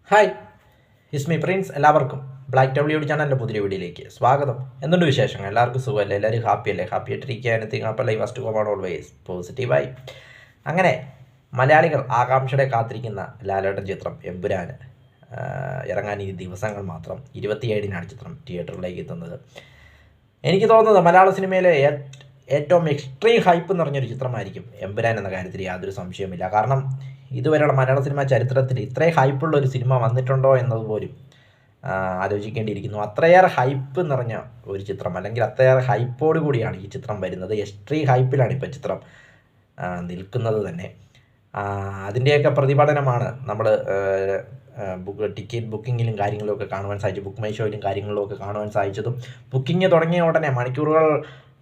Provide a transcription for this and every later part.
Hi, Ismi Prince. എല്ലാവർക്കും black W ചാനലിൻ്റെ പുതിയ വീഡിയോയിലേക്ക് സ്വാഗതം. എന്തുണ്ട് വിശേഷങ്ങൾ? എല്ലാവർക്കും സുഖമല്ലേ? എല്ലാവരും ഹാപ്പിയല്ലേ? ഹാപ്പി ആയിട്ടിരിക്കുക. എനിത്തിങ് അപ്പോൾ ലൈഫ് ഫസ്റ്റ് കോമാണ് ഓൾവേസ് പോസിറ്റീവായി. അങ്ങനെ മലയാളികൾ ആകാംക്ഷയുടെ കാത്തിരിക്കുന്ന ലാലേട്ടൻ ചിത്രം എമ്പുരാൻ ഇറങ്ങാൻ ഈ ദിവസങ്ങൾ മാത്രം. 27-നാണ് ചിത്രം തിയേറ്ററിലേക്ക് എത്തുന്നത്. എനിക്ക് തോന്നുന്നത് മലയാള സിനിമയിലെ ഏറ്റവും എക്സ്ട്രീം ഹൈപ്പ് നിറഞ്ഞൊരു ചിത്രമായിരിക്കും എമ്പുരാൻ എന്ന കാര്യത്തിൽ യാതൊരു സംശയവുമില്ല. കാരണം ഇതുവരെയുള്ള മലയാള സിനിമാ ചരിത്രത്തിൽ ഇത്രയും ഹൈപ്പുള്ള ഒരു സിനിമ വന്നിട്ടുണ്ടോ എന്നതുപോലും ആലോചിക്കേണ്ടിയിരിക്കുന്നു. അത്രയേറെ ഹൈപ്പ് നിറഞ്ഞ ഒരു ചിത്രം, അല്ലെങ്കിൽ അത്രയേറെ ഹൈപ്പോട് കൂടിയാണ് ഈ ചിത്രം വരുന്നത്. എക്സ്ട്രീം ഹൈപ്പിലാണ് ഇപ്പോൾ ചിത്രം നിൽക്കുന്നത് തന്നെ. അതിൻ്റെയൊക്കെ പ്രതിഫലനമാണ് നമ്മൾ ടിക്കറ്റ് ബുക്കിങ്ങിലും കാര്യങ്ങളിലൊക്കെ കാണുവാൻ സാധിച്ചു. ബുക്ക് മൈ ഷോയിലും കാര്യങ്ങളിലൊക്കെ കാണുവാൻ സാധിച്ചതും ബുക്കിംഗ് തുടങ്ങിയ ഉടനെ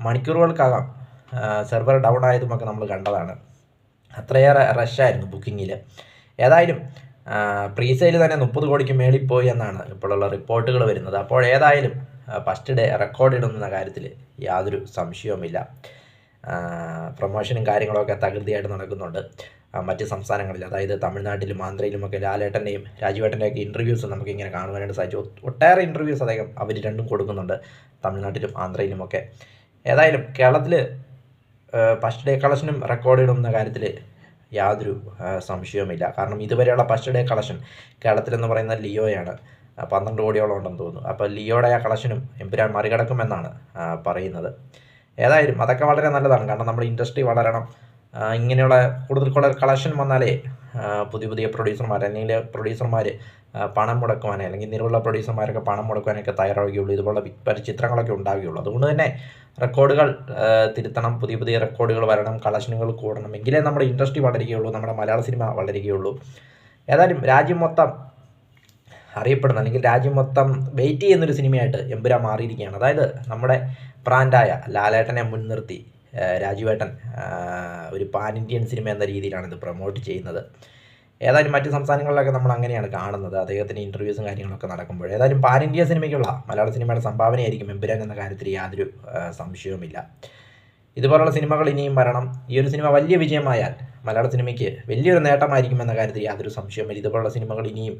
മണിക്കൂറുകൾക്കകം സെർവർ ഡൗൺ ആയതുമൊക്കെ നമ്മൾ കണ്ടതാണ്. അത്രയേറെ റഷായിരുന്നു ബുക്കിങ്ങിൽ. ഏതായാലും പ്രീസെയിൽ തന്നെ 30 കോടിക്ക് മേളിൽ പോയി എന്നാണ് ഇപ്പോഴുള്ള റിപ്പോർട്ടുകൾ വരുന്നത്. അപ്പോൾ ഏതായാലും ഫസ്റ്റ് ഡേ റെക്കോർഡ് ഇടുന്ന കാര്യത്തിൽ യാതൊരു സംശയവുമില്ല. പ്രൊമോഷനും കാര്യങ്ങളൊക്കെ തകൃതിയായിട്ട് നടക്കുന്നുണ്ട് മറ്റ് സംസ്ഥാനങ്ങളിൽ. അതായത് തമിഴ്നാട്ടിലും ആന്ധ്രയിലുമൊക്കെ ലാലേട്ടൻ്റെയും രാജുവേട്ടൻ്റെയൊക്കെ ഇൻ്റർവ്യൂസ് നമുക്കിങ്ങനെ കാണുവാനായിട്ട് സാധിച്ചു. ഒട്ടേറെ ഇൻ്റർവ്യൂസ് അദ്ദേഹം അവർ രണ്ടും കൊടുക്കുന്നുണ്ട്, തമിഴ്നാട്ടിലും ആന്ധ്രയിലുമൊക്കെ. ഏതായാലും കേരളത്തിൽ ഫസ്റ്റ് ഡേ കളക്ഷനും റെക്കോർഡ് ഇടുന്ന കാര്യത്തിൽ യാതൊരു സംശയവുമില്ല. കാരണം ഇതുവരെയുള്ള ഫസ്റ്റ് ഡേ കളക്ഷൻ കേരളത്തിലെന്ന് പറയുന്നത് ലിയോയാണ്. 12 കോടിയോളം ഉണ്ടെന്ന് തോന്നുന്നു. അപ്പോൾ ലിയോയുടെ ആ കളക്ഷനും എമ്പുരാൻ മറികടക്കുമെന്നാണ് പറയുന്നത്. ഏതായാലും അതൊക്കെ വളരെ നല്ലതാണ്. കാരണം നമ്മുടെ ഇൻഡസ്ട്രി വളരണം. ഇങ്ങനെയുള്ള കൂടുതൽ കളക്ഷൻ വന്നാലേ പുതിയ പ്രൊഡ്യൂസർമാർ പണം മുടക്കുവാനേ, അല്ലെങ്കിൽ നിലവിലുള്ള പ്രൊഡ്യൂസർമാരൊക്കെ പണം മുടക്കുവാനൊക്കെ തയ്യാറാവുകയുള്ളൂ. ഇതുപോലുള്ള ചിത്രങ്ങളൊക്കെ ഉണ്ടാവുകയുള്ളൂ. അതുകൊണ്ട് തന്നെ റെക്കോർഡുകൾ തിരുത്തണം, പുതിയ റെക്കോർഡുകൾ വരണം, കളക്ഷനുകൾ കൂടണം. എങ്കിലേ നമ്മുടെ ഇൻഡസ്ട്രി വളരുകയുള്ളൂ, നമ്മുടെ മലയാള സിനിമ വളരുകയുള്ളൂ. ഏതായാലും രാജ്യം മൊത്തം അറിയപ്പെടുന്ന, അല്ലെങ്കിൽ രാജ്യം മൊത്തം വെയിറ്റ് ചെയ്യുന്നൊരു സിനിമയായിട്ട് എമ്പുരാൻ മാറിയിരിക്കുകയാണ്. അതായത് നമ്മുടെ ബ്രാൻഡായ ലാലേട്ടനെ മുൻനിർത്തി രാജുവേട്ടൻ ഒരു പാൻ ഇന്ത്യൻ സിനിമ എന്ന രീതിയിലാണ് ഇത് പ്രൊമോട്ട് ചെയ്യുന്നത്. ഏതായാലും മറ്റ് സംസ്ഥാനങ്ങളിലൊക്കെ നമ്മൾ അങ്ങനെയാണ് കാണുന്നത്, അദ്ദേഹത്തിന് ഇൻ്റർവ്യൂസും കാര്യങ്ങളൊക്കെ നടക്കുമ്പോൾ. ഏതായാലും പാൻ ഇന്ത്യ സിനിമയ്ക്കുള്ള മലയാള സിനിമയുടെ സംഭാവനയായിരിക്കും എമ്പുരാൻ എന്ന കാര്യത്തിൽ യാതൊരു സംശയവുമില്ല. ഇതുപോലുള്ള സിനിമകൾ ഇനിയും വരണം. ഈ ഒരു സിനിമ വലിയ വിജയമായാൽ മലയാള സിനിമയ്ക്ക് വലിയൊരു നേട്ടമായിരിക്കുമെന്ന കാര്യത്തിൽ യാതൊരു സംശയവുമില്ല. ഇതുപോലുള്ള സിനിമകൾ ഇനിയും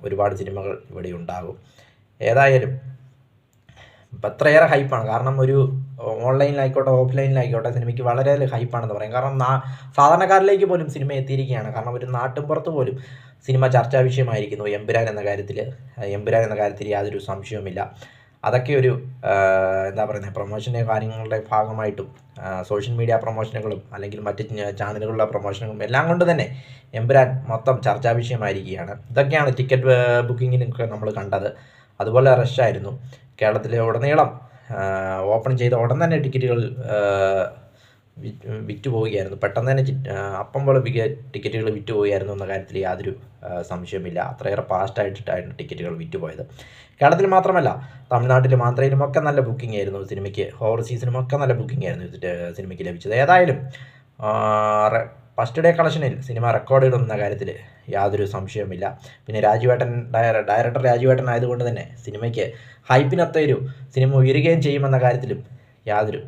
ഒരുപാട് സിനിമകൾ ഇവിടെ ഉണ്ടാകും. ഏതായാലും ഇപ്പം അത്രയേറെ ഹൈപ്പാണ്. കാരണം ഒരു ഓൺലൈനിലായിക്കോട്ടെ ഓഫ്ലൈനിലായിക്കോട്ടെ സിനിമയ്ക്ക് വളരെ ഹൈപ്പാണെന്ന് പറയും. കാരണം സാധാരണക്കാരിലേക്ക് പോലും സിനിമ എത്തിയിരിക്കുകയാണ്. കാരണം ഒരു നാട്ടിൻപുറത്ത് പോലും സിനിമ ചർച്ചാ വിഷയമായിരിക്കുന്നു എമ്പുരാൻ എന്ന കാര്യത്തിൽ യാതൊരു സംശയവുമില്ല. അതൊക്കെ ഒരു എന്താ പറയുന്നത്, പ്രൊമോഷൻ്റെ കാര്യങ്ങളുടെ ഭാഗമായിട്ടും സോഷ്യൽ മീഡിയ പ്രൊമോഷനുകളും അല്ലെങ്കിൽ മറ്റ് ചാനലുകളുടെ പ്രൊമോഷനുകളും എല്ലാം കൊണ്ട് തന്നെ എമ്പുരാൻ മൊത്തം ചർച്ചാ വിഷയമായിരിക്കുകയാണ്. ഇതൊക്കെയാണ് ടിക്കറ്റ് ബുക്കിങ്ങിനൊക്കെ നമ്മൾ കണ്ടത്. അതുപോലെ റഷായിരുന്നു കേരളത്തിലെ ഉടനീളം. ഓപ്പൺ ചെയ്ത ഉടൻ തന്നെ ടിക്കറ്റുകൾ വിറ്റുപോവുകയായിരുന്നു. പെട്ടെന്ന് തന്നെ അപ്പം പോലെ ടിക്കറ്റുകൾ വിറ്റുപോവുകയായിരുന്നു എന്ന കാര്യത്തിൽ യാതൊരു സംശയമില്ല. അത്രയേറെ ഫാസ്റ്റായിട്ടായിരുന്നു ടിക്കറ്റുകൾ വിറ്റുപോയത്. കേരളത്തിൽ മാത്രമല്ല, തമിഴ്നാട്ടിലും ആന്ധ്രയിലുമൊക്കെ നല്ല ബുക്കിംഗ് ആയിരുന്നു സിനിമയ്ക്ക്. ഓവർസീസിനുമൊക്കെ നല്ല ബുക്കിംഗ് ആയിരുന്നു സിനിമയ്ക്ക് ലഭിച്ചത്. ഏതായാലും ഫസ്റ്റ് ഡേ കളക്ഷനിൽ സിനിമ റെക്കോർഡ് ഇടുന്ന കാര്യത്തിൽ യാതൊരു സംശയവുമില്ല. പിന്നെ ഡയറക്ടർ രാജുവേട്ടൻ ആയതുകൊണ്ട് തന്നെ സിനിമയ്ക്ക് ഹൈപ്പിനൊത്തൊരു സിനിമ ഉയരുകയും ചെയ്യുമെന്ന കാര്യത്തിലും യാതൊരു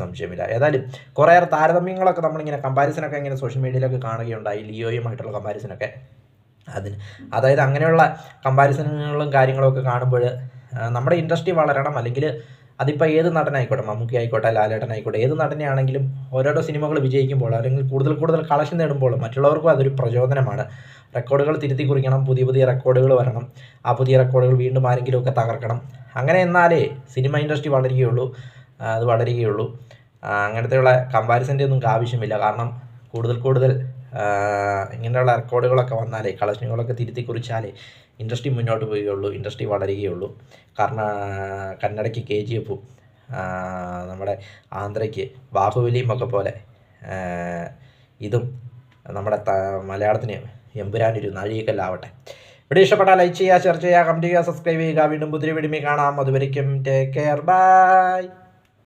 സംശയമില്ല. ഏതായാലും കുറേയേറെ താരതമ്യങ്ങളൊക്കെ നമ്മളിങ്ങനെ കമ്പാരിസനൊക്കെ ഇങ്ങനെ സോഷ്യൽ മീഡിയയിലൊക്കെ കാണുകയുണ്ടായി, ലിയോയുമായിട്ടുള്ള കമ്പാരിസനൊക്കെ. അതായത് അങ്ങനെയുള്ള കമ്പാരിസനുകളും കാര്യങ്ങളൊക്കെ കാണുമ്പോൾ നമ്മുടെ ഇൻഡസ്ട്രി വളരണം. അല്ലെങ്കിൽ അതിപ്പോൾ ഏത് നടനായിക്കോട്ടെ, മമ്മൂക്കി ആയിക്കോട്ടെ, ലാലേട്ടൻ ആയിക്കോട്ടെ, ഏത് നടനെയാണെങ്കിലും ഓരോരോ സിനിമകൾ വിജയിക്കുമ്പോൾ അല്ലെങ്കിൽ കൂടുതൽ കളക്ഷൻ നേടുമ്പോൾ മറ്റുള്ളവർക്കും അതൊരു പ്രചോദനമാണ്. റെക്കോർഡുകൾ തിരുത്തി കുറിക്കണം, പുതിയ റെക്കോർഡുകൾ വരണം. ആ പുതിയ റെക്കോർഡുകൾ വീണ്ടും ആരെങ്കിലുമൊക്കെ തകർക്കണം. അങ്ങനെ എന്നാലേ സിനിമ ഇൻഡസ്ട്രി വളരുകയുള്ളൂ. അങ്ങനത്തെയുള്ള കമ്പാരിസൻ്റെ ഒന്നും ആവശ്യമില്ല. കാരണം കൂടുതൽ ഇങ്ങനെയുള്ള റെക്കോർഡുകളൊക്കെ വന്നാലേ, കളക്ഷനുകളൊക്കെ തിരുത്തി കുറിച്ചാലേ ഇൻഡസ്ട്രി മുന്നോട്ട് പോവുകയുള്ളൂ, ഇൻഡസ്ട്രി വളരുകയുള്ളൂ. കാരണം കന്നഡയ്ക്ക് KGF, നമ്മുടെ ആന്ധ്രയ്ക്ക് ബാഹുബലിയും ഒക്കെ പോലെ ഇതും നമ്മുടെ മലയാളത്തിന് എമ്പുരാനൊരു നാഴികക്കല്ലാവട്ടെ. വീഡിയോ ഇഷ്ടപ്പെട്ടാൽ ലൈക്ക് ചെയ്യുക, ഷെയർ ചെയ്യുക, കമൻറ്റ് ചെയ്യുക, സബ്സ്ക്രൈബ് ചെയ്യുക. വീണ്ടും പുതിയ വീഡിയോയിൽ കാണാം. അതുവരയ്ക്കും ടേക്ക് കെയർ, ബൈ.